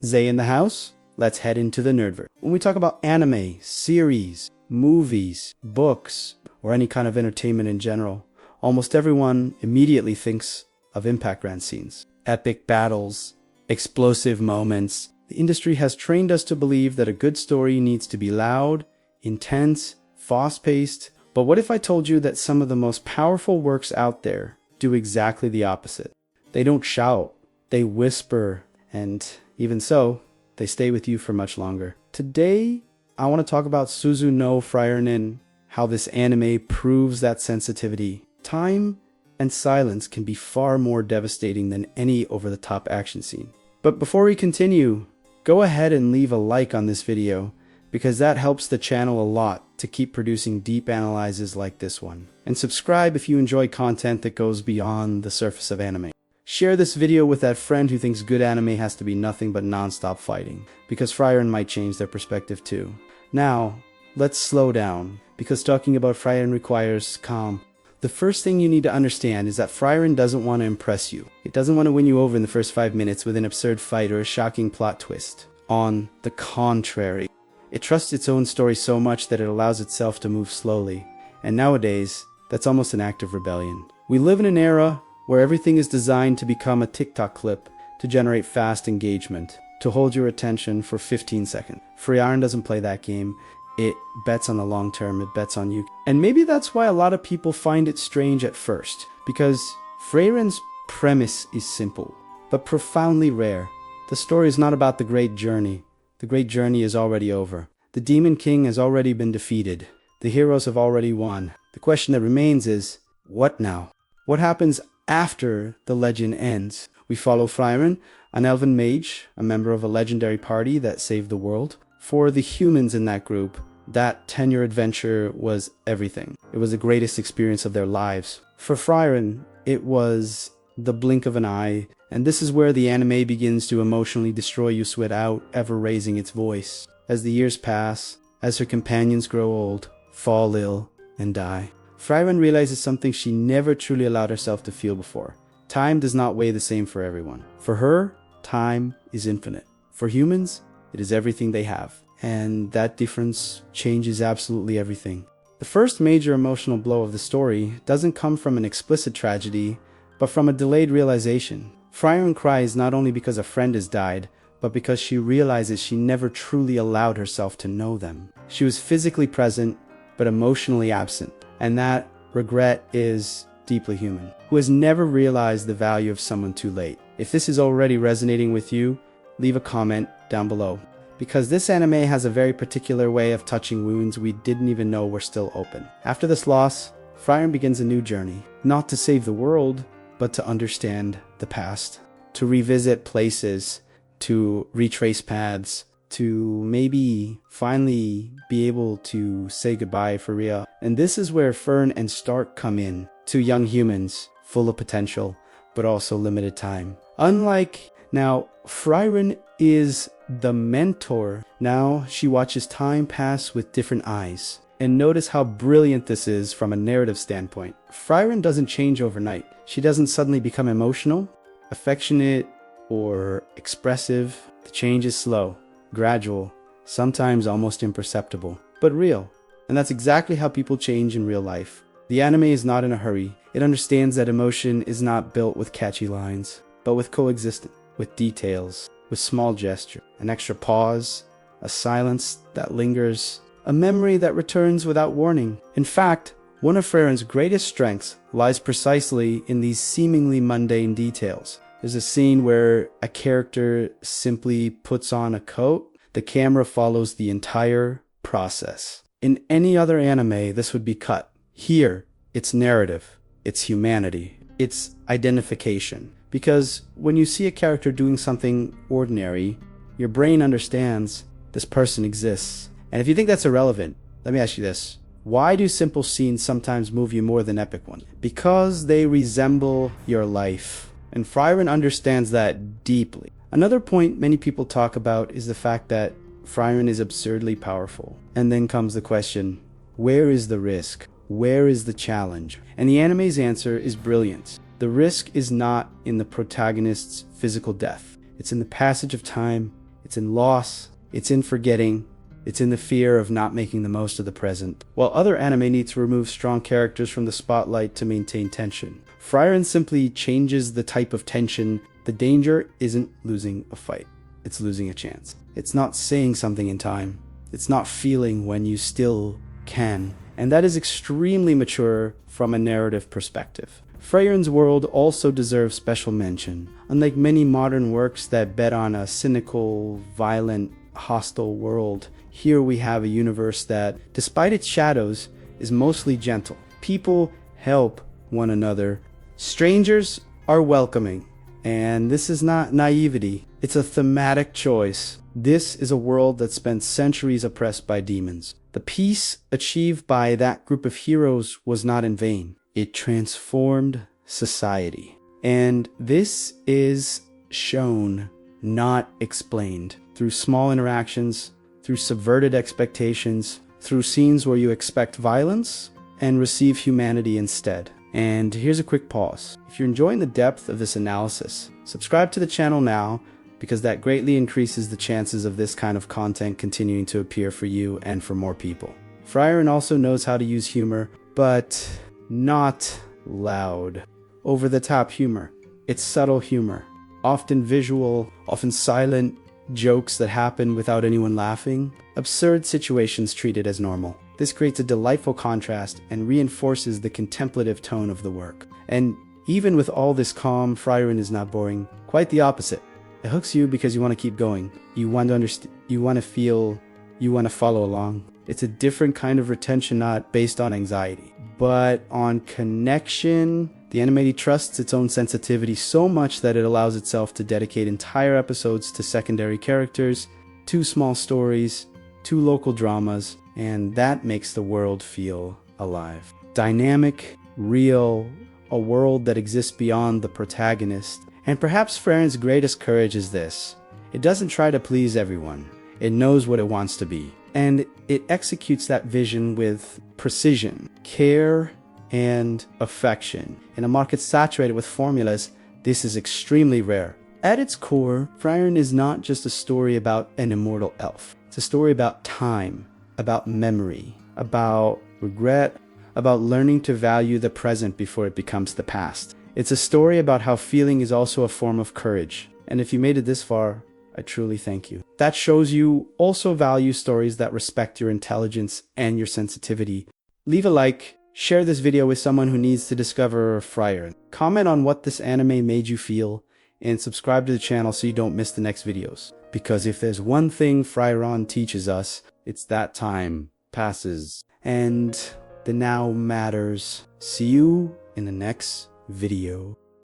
Zay in the house? Let's head into the nerdverse. When we talk about anime, series, movies, books, or any kind of entertainment in general, almost everyone immediately thinks of impact run scenes, epic battles, explosive moments. The industry has trained us to believe that a good story needs to be loud, intense, fast-paced. But what if I told you that some of the most powerful works out there do exactly the opposite? They don't shout, they whisper, and even so, they stay with you for much longer. Today, I want to talk about Sousou no Frieren, how this anime proves that sensitivity. Time and silence can be far more devastating than any over-the-top action scene. But before we continue, go ahead and leave a like on this video, because that helps the channel a lot to keep producing deep analyses like this one. And subscribe if you enjoy content that goes beyond the surface of anime. Share this video with that friend who thinks good anime has to be nothing but non-stop fighting, because Frieren might change their perspective too. Now, let's slow down, because talking about Frieren requires calm. The first thing you need to understand is that Frieren doesn't want to impress you. It doesn't want to win you over in the first 5 minutes with an absurd fight or a shocking plot twist. On the contrary, it trusts its own story so much that it allows itself to move slowly. And nowadays, that's almost an act of rebellion. We live in an era where everything is designed to become a TikTok clip, to generate fast engagement, to hold your attention for 15 seconds. Frieren doesn't play that game. It bets on the long term, it bets on you. And maybe that's why a lot of people find it strange at first, because Frieren's premise is simple, but profoundly rare. The story is not about the great journey. The great journey is already over. The Demon King has already been defeated. The heroes have already won. The question that remains is, what now? What happens after the legend ends? We follow Frieren, an elven mage, a member of a legendary party that saved the world. For the humans in that group, that 10-year adventure was everything. It was the greatest experience of their lives. For Frieren, it was the blink of an eye, and this is where the anime begins to emotionally destroy you without ever raising its voice. As the years pass, as her companions grow old, fall ill, and die, Frieren realizes something she never truly allowed herself to feel before. Time does not weigh the same for everyone. For her, time is infinite. For humans, it is everything they have. And that difference changes absolutely everything. The first major emotional blow of the story doesn't come from an explicit tragedy, but from a delayed realization. Frieren cries not only because a friend has died, but because she realizes she never truly allowed herself to know them. She was physically present, but emotionally absent. And that regret is deeply human. Who has never realized the value of someone too late? If this is already resonating with you, leave a comment down below, because this anime has a very particular way of touching wounds we didn't even know were still open. After this loss, Frieren begins a new journey, not to save the world, but to understand the past, to revisit places, to retrace paths, to maybe finally be able to say goodbye for real. And this is where Fern and Stark come in, two young humans full of potential, but also limited time. Now, Frieren is the mentor. Now she watches time pass with different eyes. And notice how brilliant this is from a narrative standpoint. Frieren doesn't change overnight. She doesn't suddenly become emotional, affectionate, or expressive. The change is slow, gradual, sometimes almost imperceptible, but real. And that's exactly how people change in real life. The anime is not in a hurry. It understands that emotion is not built with catchy lines, but with coexistence, with details, with small gesture, an extra pause, a silence that lingers, a memory that returns without warning. In fact, one of Frieren's greatest strengths lies precisely in these seemingly mundane details. There's a scene where a character simply puts on a coat. The camera follows the entire process. In any other anime, this would be cut. Here, it's narrative, it's humanity, it's identification. Because when you see a character doing something ordinary, your brain understands this person exists. And if you think that's irrelevant, let me ask you this. Why do simple scenes sometimes move you more than epic ones? Because they resemble your life. And Frieren understands that deeply. Another point many people talk about is the fact that Frieren is absurdly powerful. And then comes the question, where is the risk? Where is the challenge? And the anime's answer is brilliant. The risk is not in the protagonist's physical death. It's in the passage of time, It's in loss, it's in forgetting, it's in the fear of not making the most of the present. While other anime need to remove strong characters from the spotlight to maintain tension, Frieren simply changes the type of tension. The danger isn't losing a fight, it's losing a chance. It's not saying something in time, it's not feeling when you still can. And that is extremely mature from a narrative perspective. Frieren's world also deserves special mention. Unlike many modern works that bet on a cynical, violent, hostile world, here we have a universe that, despite its shadows, is mostly gentle. People help one another. Strangers are welcoming. And this is not naivety. It's a thematic choice. This is a world that spent centuries oppressed by demons. The peace achieved by that group of heroes was not in vain. It transformed society. And this is shown, not explained, through small interactions, through subverted expectations, through scenes where you expect violence and receive humanity instead. And here's a quick pause. If you're enjoying the depth of this analysis, subscribe to the channel now, because that greatly increases the chances of this kind of content continuing to appear for you and for more people. Frieren also knows how to use humor, but not loud, over-the-top humor. It's subtle humor, often visual, often silent, jokes that happen without anyone laughing, absurd situations treated as normal. This creates a delightful contrast and reinforces the contemplative tone of the work. And even with all this calm, Frieren is not boring. Quite the opposite. It hooks you because you want to keep going. You want to understand, you want to feel, you want to follow along. It's a different kind of retention, not based on anxiety, but on connection. The anime trusts its own sensitivity so much that it allows itself to dedicate entire episodes to secondary characters, to small stories, to local dramas, and that makes the world feel alive. Dynamic, real, a world that exists beyond the protagonist. And perhaps Frieren's greatest courage is this: it doesn't try to please everyone. It knows what it wants to be. And it executes that vision with precision, care, and affection. In a market saturated with formulas, this is extremely rare. At its core, Frieren is not just a story about an immortal elf. It's a story about time, about memory, about regret, about learning to value the present before it becomes the past. It's a story about how feeling is also a form of courage. And if you made it this far, I truly thank you. That shows you also value stories that respect your intelligence and your sensitivity. Leave a like, share this video with someone who needs to discover Frieren. Comment on what this anime made you feel, and subscribe to the channel so you don't miss the next videos. Because if there's one thing Frieren teaches us, it's that time passes and the now matters. See you in the next video.